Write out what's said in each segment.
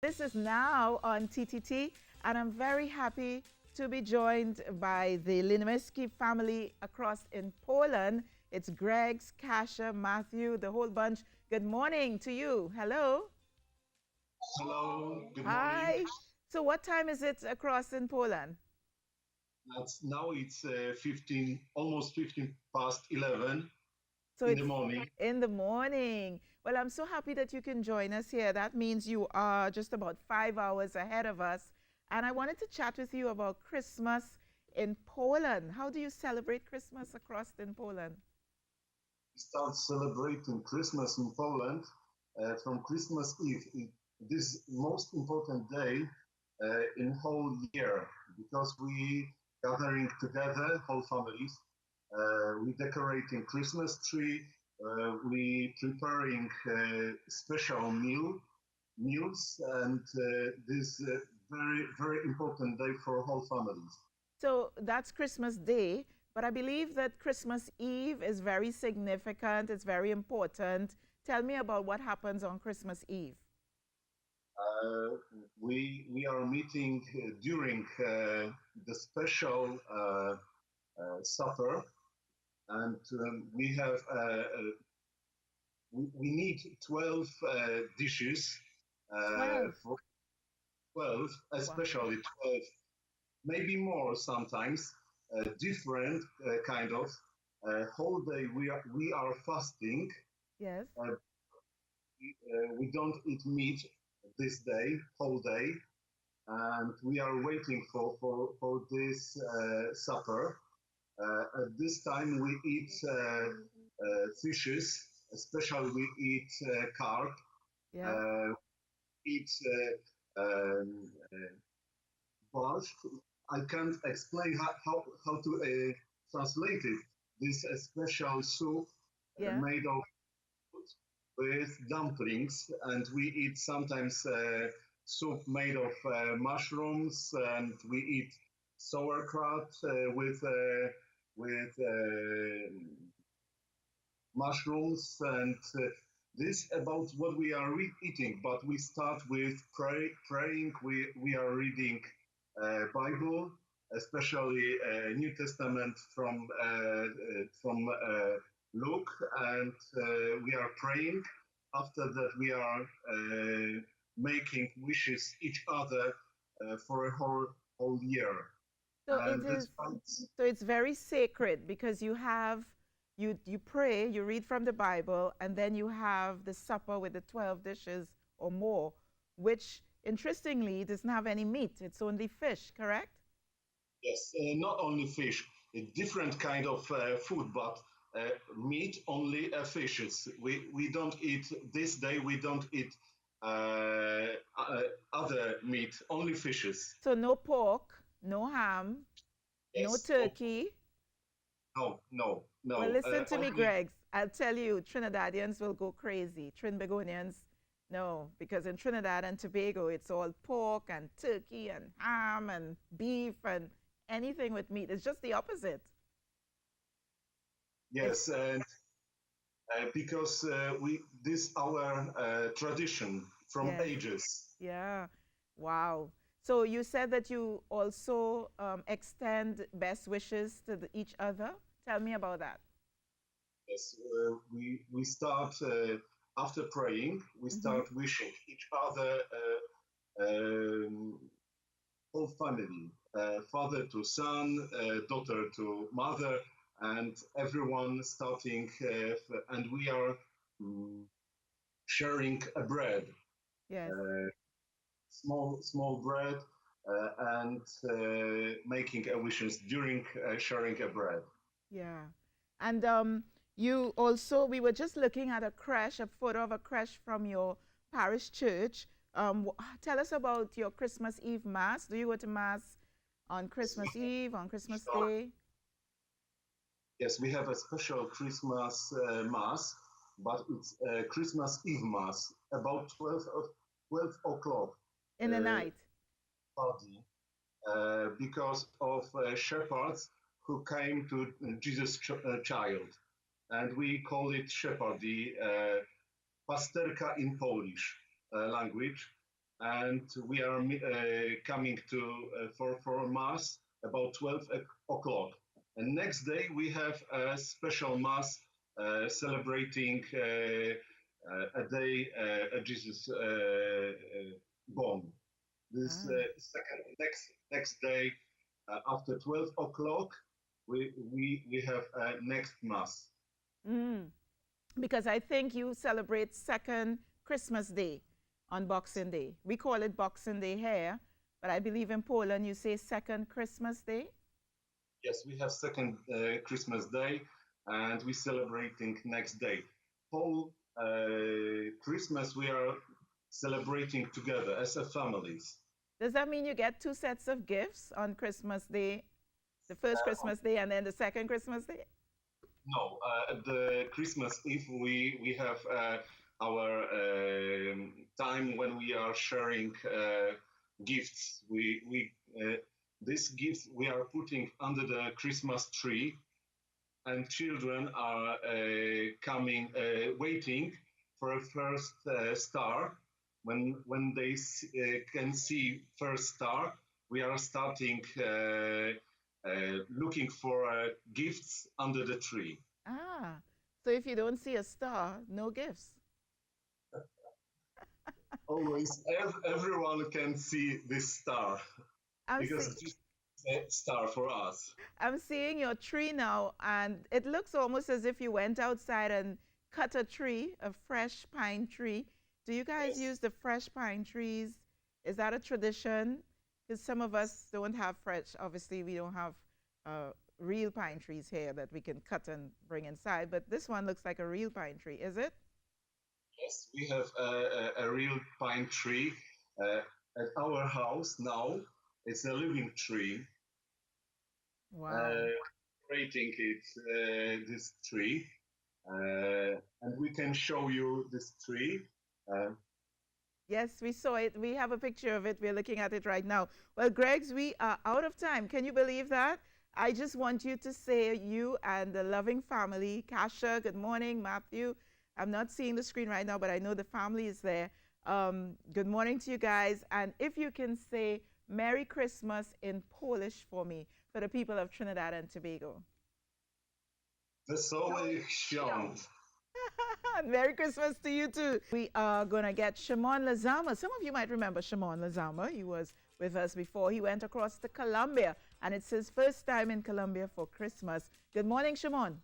This is now on TTT, and I'm very happy to be joined by the Liniewiecki family across in Poland. It's Greg's, Kasia, Matthew, the whole bunch. Good morning to you. Hello. Hello, good morning. Hi. So, what time is it across in Poland? Now it's 15, almost 15 past 11 So, in the it's morning. in the morning. Well, I'm so happy that you can join us here. That means you are just about 5 hours ahead of us. And I wanted to chat with you about Christmas in Poland. How do you celebrate Christmas across in Poland? We start celebrating Christmas in Poland from Christmas Eve. This most important day in whole year because we gathering together, whole families. We decorating Christmas tree. We preparing special meals, and this very important day for whole families. So that's Christmas Day, but I believe that Christmas Eve is very significant, it's very important. Tell me about what happens on Christmas Eve. Uh, we are meeting during the special supper, and we have we need 12 dishes 12. for 12, Wow. especially 12, maybe more sometimes, different kind of. Whole day we are fasting. Yes. Uh, we don't eat meat this day, whole day, and we are waiting for this supper. At this time, we eat fishes, especially we eat carp, Yeah. uh, eat barsh. I can't explain how to translate it. This special soup Yeah. made of with dumplings, and we eat sometimes soup made of mushrooms, and we eat sauerkraut with mushrooms, and this about what we are eating. But we start with praying. We are reading Bible, especially New Testament from Luke, and we are praying. After that, we are making wishes each other for a whole year, So it and this is month, so it's very sacred because you pray, you read from the Bible, and then you have the supper with the 12 dishes or more, which interestingly doesn't have any meat. It's only fish, correct? yes, not only fish, a different kind of food, but meat only fishes. We don't eat this day. We don't eat other meat, only fishes. So no pork, no ham, no Yes, turkey. no, no, Well, no. listen to me, Only Greg. I'll tell you, Trinidadians will go crazy. Trinbagonians, no, because in Trinidad and Tobago, it's all pork and turkey and ham and beef and anything with meat. It's just the opposite. It's yes, and because we this our tradition from yes, ages. yeah, wow. So you said that you also extend best wishes to each other. Tell me about that. Yes, we start after praying. We Hmm. start wishing each other whole family, father to son, daughter to mother, and everyone starting, and we are mm, sharing a bread, Yes, uh, small bread, and making a wishes during sharing a bread. yeah. And you also, we were just looking at a crash, a photo of a crash from your parish church. Tell us about your Christmas Eve Mass. Do you go to Mass on Yes, Christmas Eve, on Christmas we Day? yes, we have a special Christmas mass, but it's a Christmas Eve mass about 12 o'clock In the uh, night? party because of shepherds who came to Jesus child. And we call it shepherd, the pasterka in Polish language. and we are coming to for mass about 12 o'clock. And next day we have a special mass celebrating a day Jesus born. This second next day after 12 o'clock we have a next mass. Mm. Because I think you celebrate second Christmas Day on Boxing Day. We call it Boxing Day here, but I believe in Poland you say second Christmas Day. Yes, we have second Christmas Day, and we celebrating next day. Whole Christmas we are celebrating together as a families. Does that mean you get two sets of gifts on Christmas Day, the first Christmas Day and then the second Christmas Day? No, the Christmas Eve we have our time when we are sharing gifts. We these gifts we are putting under the Christmas tree, and children are coming waiting for a first star. When they can see first star, we are starting looking for gifts under the tree. Ah, so if you don't see a star, no gifts. Always, everyone can see this star because it's just a star for us. I'm seeing your tree now, and it looks almost as if you went outside and cut a tree, a fresh pine tree. Do you guys use the fresh pine trees? Is that a tradition? Because some of us don't have fresh, obviously, we don't have real pine trees here that we can cut and bring inside, but this one looks like a real pine tree, is it? Yes, we have a real pine tree at our house now. It's a living tree. Wow. Rating it this tree, and we can show you this tree. Yes, we saw it. We have a picture of it. We're looking at it right now. Well, Greggs, we are out of time. Can you believe that? I just want you to say, you and the loving family, Kasha, good morning, Matthew. I'm not seeing the screen right now, but I know the family is there. Good morning to you guys. And if you can say Merry Christmas in Polish for me, for the people of Trinidad and Tobago. Wesołych świąt. Merry Christmas to you too. We are going to get Shimmon Lezama. Some of you might remember Shimmon Lezama. He was with us before. He went across to Colombia, and it's his first time in Colombia for Christmas. Good morning, Shimmon.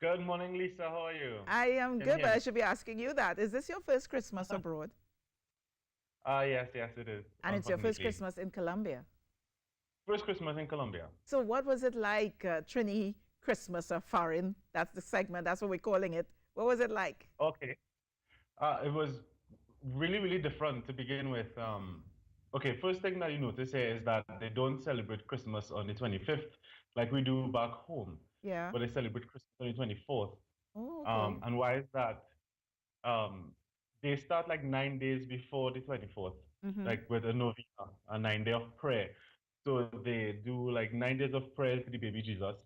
Good morning, Lisa. How are you? I am good, but I should be asking you that. Is this your first Christmas abroad? Yes, it is. And it's your first Christmas in Colombia? First Christmas in Colombia. So what was it like, Trini Christmas or foreign? That's the segment. That's what we're calling it. What was it like? Okay. It was really, really different to begin with. Okay, first thing that you notice here is that they don't celebrate Christmas on the 25th like we do back home. Yeah. But they celebrate Christmas on the 24th. Oh, okay. And why is that? They start like 9 days before the 24th, like with a novena, a 9-day of prayer. So they do like 9 days of prayer to the baby Jesus.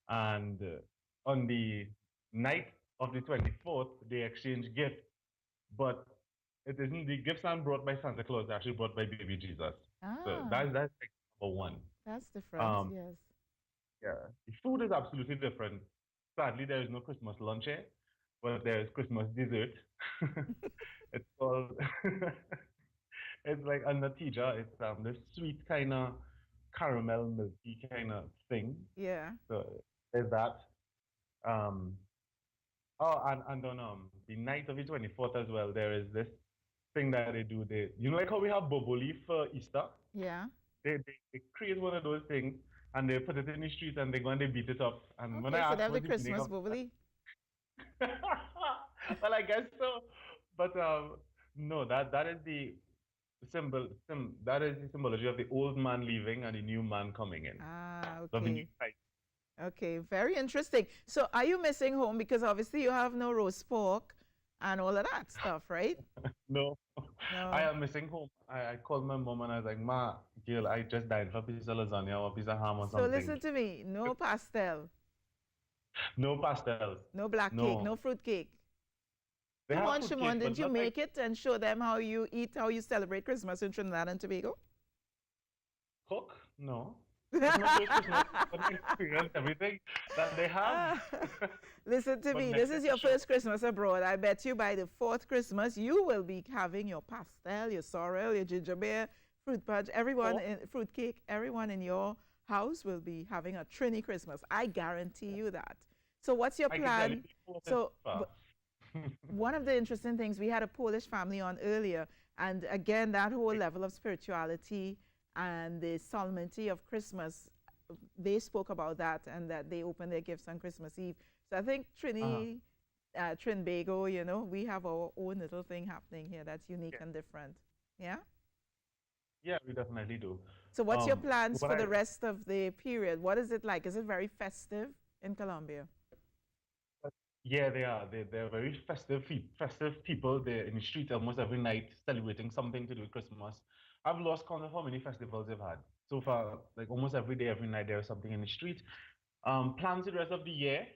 And on the night of the 24th, they exchange gifts. But it isn't, the gifts aren't brought by Santa Claus, they're actually brought by baby Jesus. So that's like number one. That's different, yes. Yeah, the food is absolutely different. Sadly, there is no Christmas lunch here, but there is Christmas dessert. It's called, it's like a natija. It's this sweet kind of caramel milky kind of thing. Yeah. So there's that. Oh, and on the night of the 24th as well, there is this thing that they do. You know, like how we have bobo leaf for Easter? Yeah. They create one of those things and they put it in the street and they go and they beat it up. And Okay, when I so asked they have the what Christmas bubbly. well, I guess so. But no, that is the that is the symbology of the old man leaving and the new man coming in. Ah, Of the new okay. type. Okay, very interesting. So are you missing home? Because obviously you have no roast pork and all of that stuff, right? No, No. I am missing home. I called my mom and I was like, Ma, girl, I just died for a piece of lasagna or a piece of ham or So something. listen to me. No pastel, No pastels. no black cake, No. no fruit cake. They Come have on, fruit Shimon, cake, but didn't you not like make it and show them how you eat, how you celebrate Christmas in Trinidad and Tobago? cook. No, it's my first Christmas. But I experience everything that they have. Ah, listen to But me. next This time is for your sure. first Christmas abroad. I bet you by the fourth Christmas, you will be having your pastel, your sorrel, your ginger beer, fruit punch. Everyone Oh, in fruit cake. Everyone in your house will be having a Trini Christmas. I guarantee you that. So, what's your I can tell you plan? before this So, far. one of the interesting things, we had a Polish family on earlier, and again, that whole level of spirituality and the solemnity of Christmas, they spoke about that and that they open their gifts on Christmas Eve. So I think Uh-huh. Trinbago, we have our own little thing happening here that's unique Yeah, and different. Yeah. yeah, we definitely do. So what's your plans What for I the rest of the period? What is it like? Is it very festive in Colombia? Yeah, they are. They're very festive people. They're in the streets almost every night celebrating something to do with Christmas. I've lost count of how many festivals they've had. So far, like almost every day, every night, there's something in the street. Plans for the rest of the year.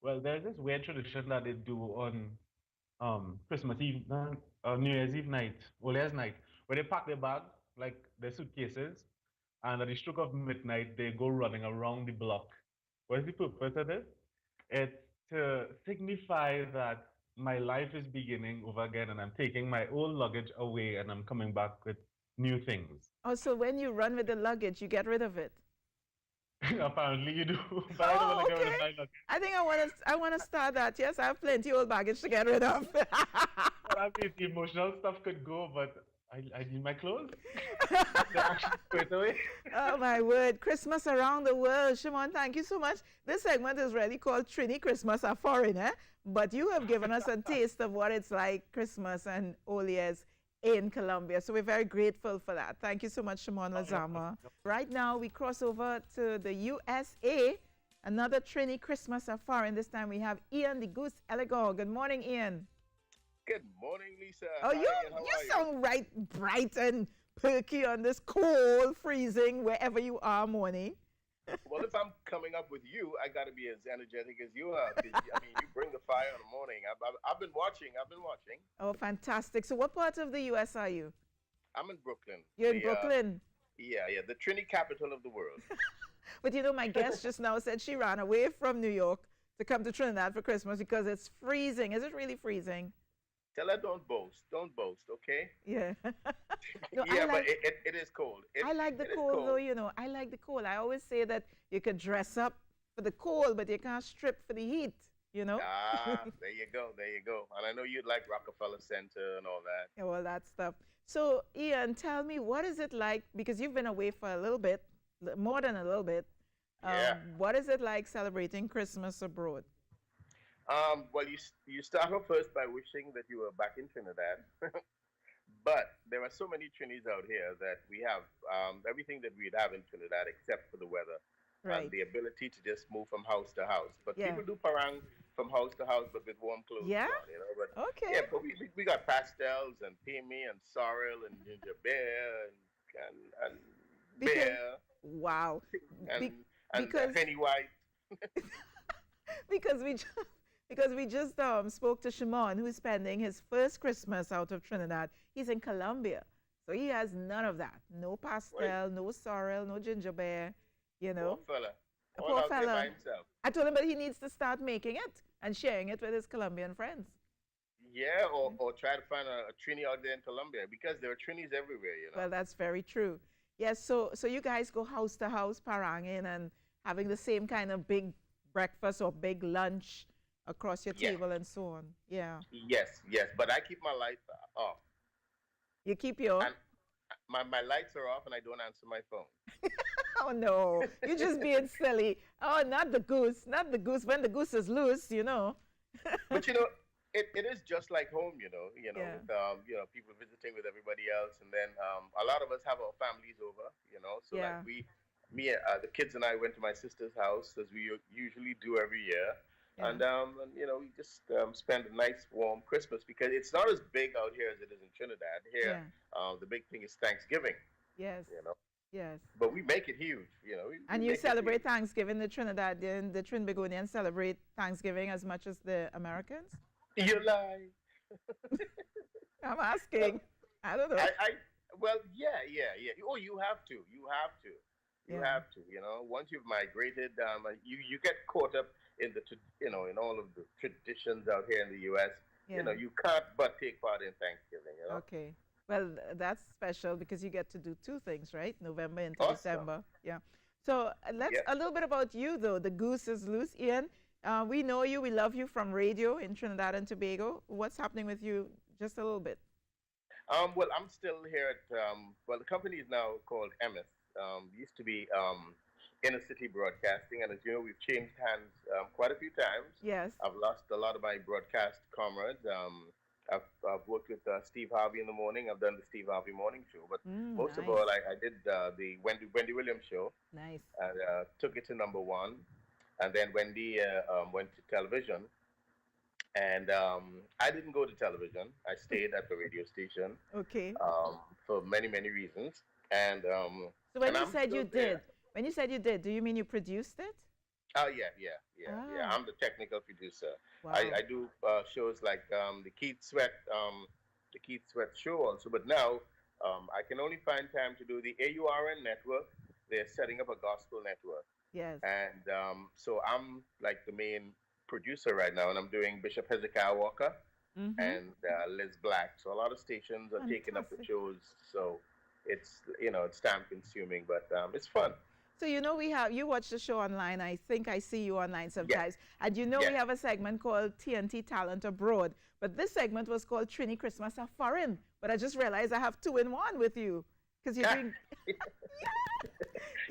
Well, there's this weird tradition that they do on Christmas Eve, New Year's Eve night, Old Year's night, where they pack their bag, like their suitcases, and at the stroke of midnight, they go running around the block. What is the purpose of this? It's to signify that my life is beginning over again and I'm taking my old luggage away and I'm coming back with new things. Oh, so when you run with the luggage, you get rid of it. Apparently you do, but I don't want Oh, to get rid of okay. my luggage. I think I want to start that. Yes, I have plenty old baggage to get rid of. Well, I mean, the emotional stuff could go, but I need my clothes. They're actually straight away. Oh my word. Christmas around the world. Shimon, thank you so much. This segment is really called Trini Christmas a Foreign, eh? But you have given us a taste of what it's like Christmas and Old Year's in Colombia. So we're very grateful for that. Thank you so much, Shimmon Oh, no, Lezama. Right now we cross over to the USA. Another Trini Christmas a Foreign. This time we have Ian D Goose Eligon. Good morning, Ian. Good morning, Lisa. Oh, Hi, you and how you are you? sound right bright and perky on this cold, freezing, wherever you are morning. Well, if I'm coming up with you, I got to be as energetic as you are. 'Cause, I mean, you bring the fire in the morning. I've been watching. I've been watching. Oh, fantastic. So what part of the US are you? I'm in Brooklyn. You're in Brooklyn. Yeah, the Trini capital of the world. But my guest just now said she ran away from New York to come to Trinidad for Christmas because it's freezing. Is it really freezing? Tell her don't boast. Don't boast, okay? Yeah. No, Yeah, but it is cold. I like the it is cold though, I like the cold. I always say that you could dress up for the cold, but you can't strip for the heat. There you go. There you go. And I know you'd like Rockefeller Center and all that. Yeah, all that stuff. So, Ian, tell me, what is it like? Because you've been away for a little bit, more than a little bit. Yeah. What is it like celebrating Christmas abroad? Well, you start off first by wishing that you were back in Trinidad. But there are so many Trinis out here that we have everything that we'd have in Trinidad except for the weather Right. and the ability to just move from house to house. But Yeah. people do parang from house to house, but with warm clothes Yeah? on. But Okay. yeah, but we got pastels and pimi and sorrel and ginger beer and Because, beer wow. Be- and because penny white. because we just spoke to Shimon, who's spending his first Christmas out of Trinidad. He's in Colombia, so he has none of that. No pastel, no sorrel, no ginger beer. Poor fella. A All poor out there by fella. himself. I told him that he needs to start making it and sharing it with his Colombian friends. Yeah, or try to find a Trini out there in Colombia because there are Trinis everywhere. Well, that's very true. Yes, so you guys go house to house, paranging and having the same kind of big breakfast or big lunch across your Yeah. table and so on. Yeah. Yes, but I keep my lights off. You keep your... And my lights are off and I don't answer my phone. Oh, no. You're just being silly. Oh, not the goose. Not the goose. When the goose is loose. But it is just like home, Yeah. with people visiting with everybody else, and then a lot of us have our families over, So Yeah. like the kids and I went to my sister's house as we usually do every year, Yeah. and we just spend a nice warm Christmas because it's not as big out here as it is in Trinidad. Here, the big thing is Thanksgiving, Yes. Yes. but we make it huge, And we you make it celebrate huge. Thanksgiving, the Trinidadian, the Trinbagonians celebrate Thanksgiving as much as the Americans? You lie. I'm Well, asking. I don't know. well, yeah. Oh, you have to. You Yeah. have to. Once you've migrated, you get caught up in in all of the traditions out here in the U.S. Yeah. You can't but take part in Thanksgiving. Okay. Well, that's special because you get to do two things, right? November into Awesome. December. Yeah. So let's Yep. a little bit about you, though. The goose is loose, Ian. We know you. We love you from radio in Trinidad and Tobago. What's happening with you? Just a little bit. Well, I'm still here at, well, the company is now called Emmis. Used to be Inner City Broadcasting, and as you know, we've changed hands quite a few times. Yes. I've lost a lot of my broadcast comrades. I've worked with Steve Harvey in the morning. I've done the Steve Harvey morning show, but most of Nice. all, I did the Wendy Williams show Nice. and took it to number one. And then Wendy went to television, and I didn't go to television. I stayed at the radio station Okay. for many, many reasons. And So when and you I'm said you still there. did, when you said you did, do you mean you produced it? Oh yeah. Ah, I'm the technical producer. wow. I do shows like the Keith Sweat show also. But now I can only find time to do the AURN network. They're setting up a gospel network, Yes. and so I'm like the main producer right now, and I'm doing Bishop Hezekiah Walker Mm-hmm. and Liz Black. So a lot of stations are taking up the Fantastic. shows. So it's time consuming, but it's fun. So we have you watch the show online. I think I see you online Yes, sometimes. And we yes. have a segment called TNT Talent Abroad. But this segment was called Trini Christmas a Foreign. But I just realized I have two in one with you. Because you're doing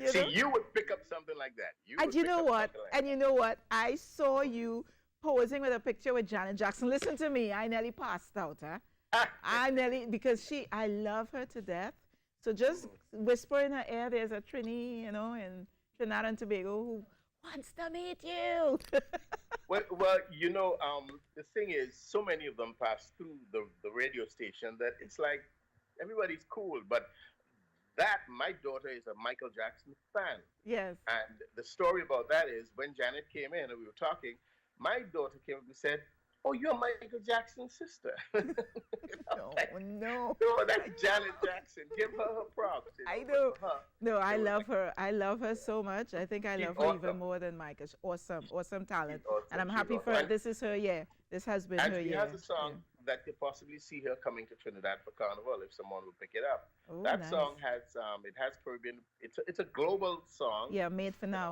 you See, know. you would pick up something like that. You And would you pick know up what? something like And you know what? I saw you posing with a picture with Janet Jackson. Listen to me. I nearly passed out, huh? that. I nearly because I love her to death. So just whisper in her ear, there's a Trini, in Trinidad and Tobago who wants to meet you. Well, the thing is, so many of them pass through the radio station that it's like everybody's cool. But my daughter is a Michael Jackson fan. Yes. And the story about that is when Janet came in and we were talking, my daughter came up and said, "Oh, you're Michael Jackson's sister." No, Like, no. no, that's Janet Jackson. Give her her props. I But know. for her, No, I it was love like, her. I love her so much. I think I she's love her even awesome. more than Michael. She's awesome, awesome talent. She's awesome. And I'm She's happy for awesome. her. This is her year. This has been And her she year. has a song that could possibly see her coming to Trinidad for Carnival if someone would pick it up. Oh, That nice. song has Caribbean. It's a global song. Yeah, made for You now.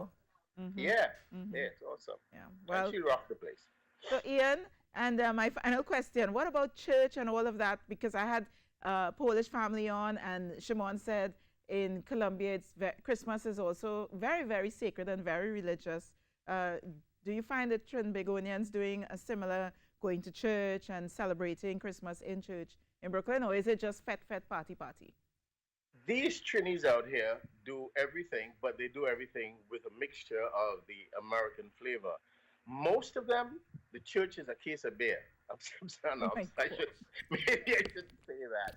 know. Mm-hmm. Yeah, Mm-hmm. yeah, it's awesome. Yeah. And Well, she rocked the place. so Ian, and my final question: what about church and all of that? Because I had Polish family on, and Shimmon said in Colombia, Christmas is also very, very sacred and very religious. Do you find that Trinbagonians doing a similar, going to church and celebrating Christmas in church in Brooklyn, or is it just fet party party? These Trinis out here do everything, but they do everything with a mixture of the American flavor. Most of them, the church is a case of beer. Oh No, my I God. should, maybe I shouldn't say that.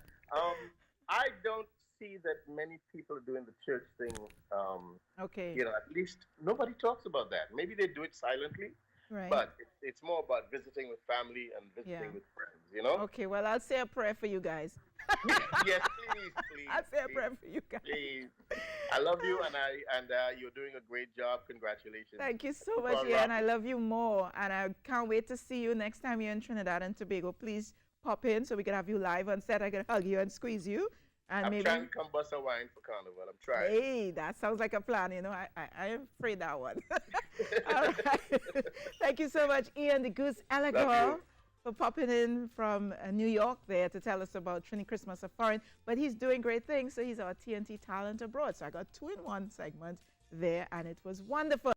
I don't see that many people are doing the church thing. Okay, At least nobody talks about that. Maybe they do it silently, right. but it's more about visiting with family and visiting Yeah. with friends. Okay, well, I'll say a prayer for you guys. Yes, please, I'll say a please, prayer for you guys. please. I love you, and you're doing a great job. Congratulations. Thank you so Keep much, on Ian. I rocking. love you more. And I can't wait to see you next time you're in Trinidad and Tobago. Please pop in so we can have you live on set. I can hug you and squeeze you. And I'm maybe, trying to come bust a wine for Carnival. I'm trying. hey, that sounds like a plan. I am afraid that one. All right. Thank you so much, Ian D Goose Eligon, you. for popping in from New York there to tell us about Trini Christmas of Foreign. But he's doing great things. So he's our TNT Talent Abroad. So I got 2-in-1 segment there, and it was wonderful.